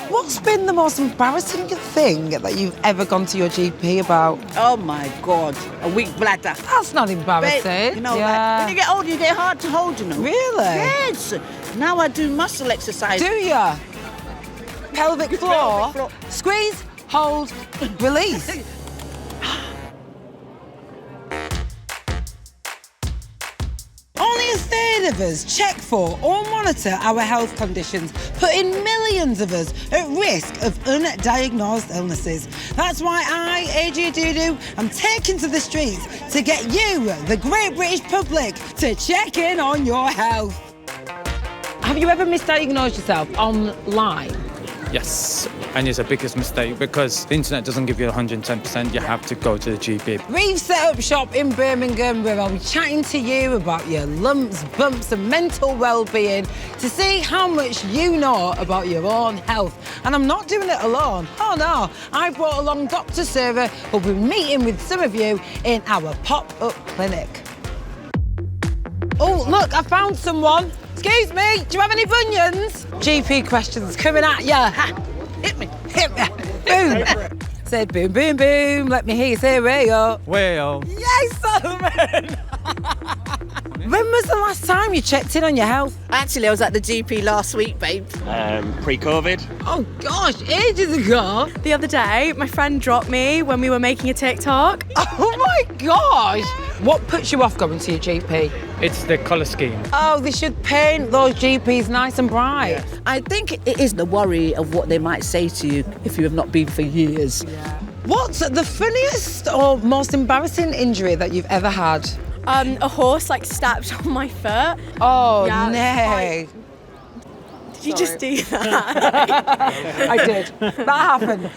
What's been the most embarrassing thing that you've ever gone to your GP about? Oh my God, a weak bladder. That's not embarrassing. Babe, you know, yeah. like, when you get older, you get hard to hold, you know. Really? Yes. Now I do muscle exercise. Do ya? Pelvic floor. floor. Squeeze, hold, release. Only a third of us check for or monitor our health conditions, putting millions of us at risk of undiagnosed illnesses. That's why I, AJ Dudu, am taking to the streets to get you, the great British public, to check in on your health. Have you ever misdiagnosed yourself online? Yes, and it's the biggest mistake because the internet doesn't give you 110%. You have to go to the GP. We've set up shop in Birmingham where I'll be chatting to you about your lumps, bumps and mental well-being to see how much you know about your own health. And I'm not doing it alone. Oh no, I brought along Dr. Sarah, who'll be meeting with some of you in our pop-up clinic. Oh, look, I found someone. Excuse me, do you have any bunions? GP questions coming at ya. Ha. Hit me, boom. Say boom, boom, boom. Let me hear you say Rayo. Well, Yes, Solomon. When was the last time you checked in on your health? Actually, I was at the GP last week, babe. Pre-COVID. Oh gosh, ages ago. The other day, my friend dropped me when we were making a TikTok. Oh my gosh. What puts you off going to your GP? it's the colour scheme. Oh, they should paint those GPs nice and bright. I think it is the worry of what they might say to you if you have not been for years. What's the funniest or most embarrassing injury that you've ever had? A horse stepped on my foot. Oh, Yeah, nay. Did you just do that? I did. That happened.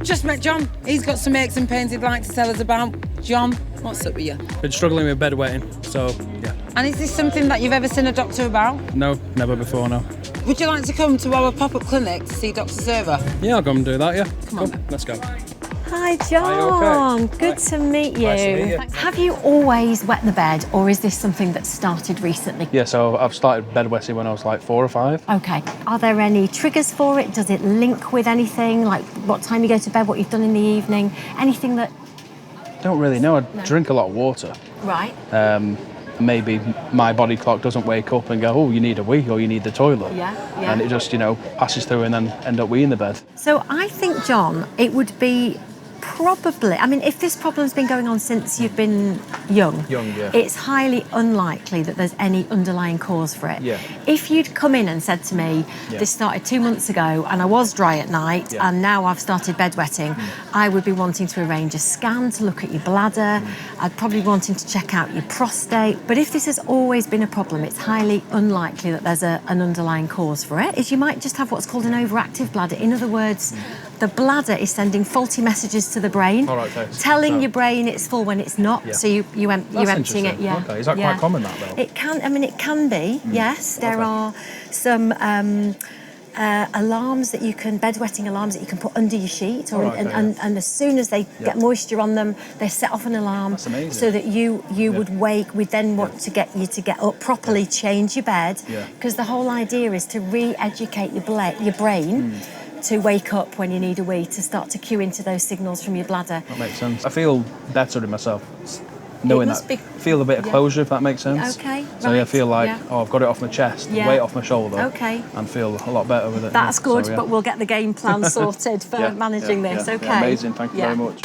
Just met John. He's got some aches and pains he'd like to tell us about. John, what's up with you? Been struggling with bedwetting, so yeah. And is this something that you've ever seen a doctor about? No, never before, no. Would you like to come to our pop-up clinic to see Dr. Server? Yeah, I'll go and do that, yeah. Come on. Cool, let's go. Hi, John. okay? Good to meet you. Nice to meet you. Have you always wet the bed, or is this something that started recently? Yeah, so I've started bedwetting when I was like 4 or 5. Okay. Are there any triggers for it? Does it link with anything, like what time you go to bed, what you've done in the evening? Anything that... I don't really know. I drink a lot of water. Right. Maybe my body clock doesn't wake up and go, oh, you need a wee or you need the toilet. Yeah. And it just, passes through and then end up weeing the bed. So I think, John, it would be probably, if this problem's been going on since you've been young, yeah. it's highly unlikely that there's any underlying cause for it. Yeah. If you'd come in and said to me, this started 2 months ago and I was dry at night and now I've started bedwetting, I would be wanting to arrange a scan to look at your bladder. I'd probably be wanting to check out your prostate. But if this has always been a problem, it's highly unlikely that there's an underlying cause for it. Is you might just have what's called an overactive bladder. In other words, the bladder is sending faulty messages to the brain, All right, thanks. telling your brain it's full when it's not. Yeah. So you're emptying it. Yeah. Okay, is that quite common, that, though? It can. It can be. Yes, there are some alarms that you can, bedwetting alarms that you can put under your sheet, or and as soon as they get moisture on them, they set off an alarm. That's amazing. So that you would wake. We then want to get you to get up properly, change your bed, because the whole idea is to re-educate your brain. To wake up when you need a wee, to start to cue into those signals from your bladder. That makes sense. I feel better in myself, knowing that. Feel a bit of closure, if that makes sense. Okay, So I right, feel like, yeah. I've got it off my chest, Yeah. weight off my shoulder, Okay. and feel a lot better with it. That's good, So, yeah. but we'll get the game plan sorted for managing this, okay? Yeah, amazing, thank you very much.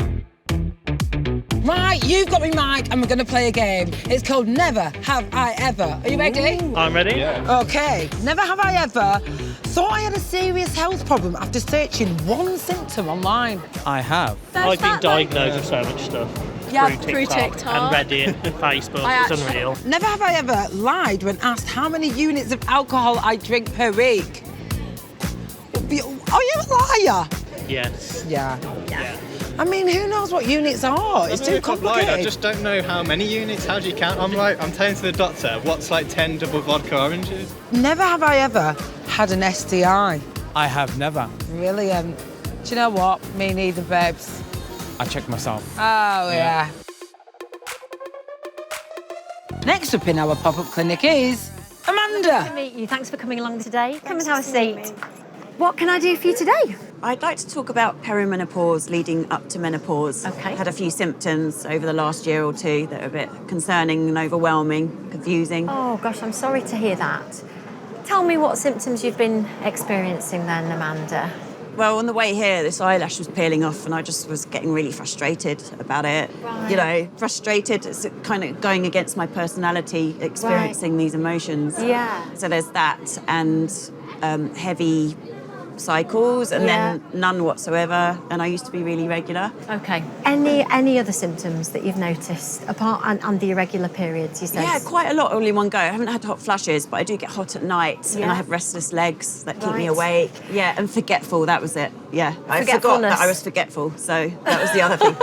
Right, you've got me mic and we're going to play a game. It's called Never Have I Ever. Are you ready? I'm ready. Yeah. Okay, never have I ever thought I had a serious health problem after searching one symptom online. I have. I've been diagnosed with so much stuff. Yeah, through through TikTok TikTok. and Reddit and Facebook. I It's actually- unreal. Never have I ever lied when asked how many units of alcohol I drink per week. Are you a liar? Yes. Yeah. Who knows what units are? It's too complicated. I just don't know how many units. How do you count? I'm telling to the doctor, what's 10 double vodka oranges? Never have I ever had an STI. I have never. Brilliant. Do you know what? Me neither, babes. I checked myself. Oh, yeah. Next up in our pop-up clinic is Amanda. Nice to meet you. Thanks for coming along today. Come and have a seat. What can I do for you today? I'd like to talk about perimenopause leading up to menopause. Okay. Had a few symptoms over the last year or two that are a bit concerning and overwhelming, confusing. Oh gosh, I'm sorry to hear that. Tell me what symptoms you've been experiencing then, Amanda. Well, on the way here, this eyelash was peeling off and I just was getting really frustrated about it. Right. You know, frustrated, it's kind of going against my personality, experiencing these emotions. Yeah. So there's that and heavy cycles and then none whatsoever, and I used to be really regular. Okay. Any other symptoms that you've noticed apart and the irregular periods? You said. Yeah, quite a lot all in one go. I haven't had hot flashes, but I do get hot at night, and Yeah. I have restless legs that keep me Right. awake. Yeah, and forgetful. That was it. Yeah, I forgot Forgetfulness. that I was forgetful, so that was the other thing.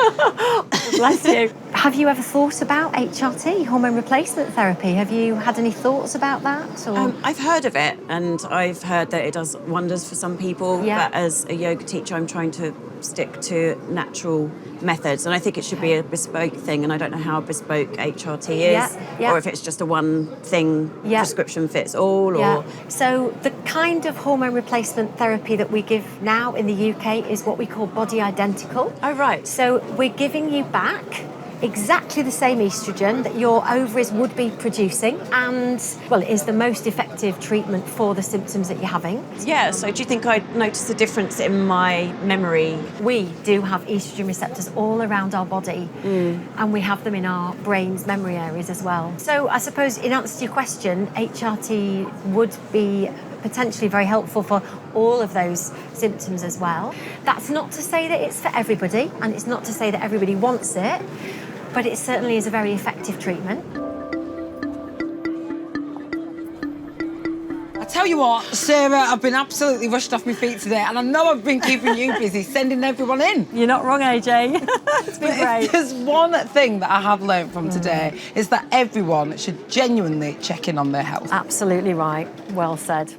Bless you. Have you ever thought about HRT, hormone replacement therapy? Have you had any thoughts about that? Or? I've heard of it, and I've heard that it does wonders for some people. Yeah. But as a yoga teacher, I'm trying to stick to natural methods, and I think it should be a bespoke thing. And I don't know how bespoke HRT is, Yeah. or if it's just a one thing Yeah. prescription fits all, or Yeah. So the kind of hormone replacement therapy that we give now in the UK is what we call body identical. Oh, right. So we're giving you back exactly the same estrogen that your ovaries would be producing, and well, it is the most effective treatment for the symptoms that you're having. Yeah, so do you think I'd notice a difference in my memory? We do have estrogen receptors all around our body, and we have them in our brain's memory areas as well. So I suppose in answer to your question, HRT would be potentially very helpful for all of those symptoms as well. That's not to say that it's for everybody, and it's not to say that everybody wants it, but it certainly is a very effective treatment. I tell you what, Sarah, I've been absolutely rushed off my feet today, and I know I've been keeping you busy sending everyone in. You're not wrong, AJ. It's been But if there's one thing that I have learned from today is that everyone should genuinely check in on their health. Absolutely right. Well said.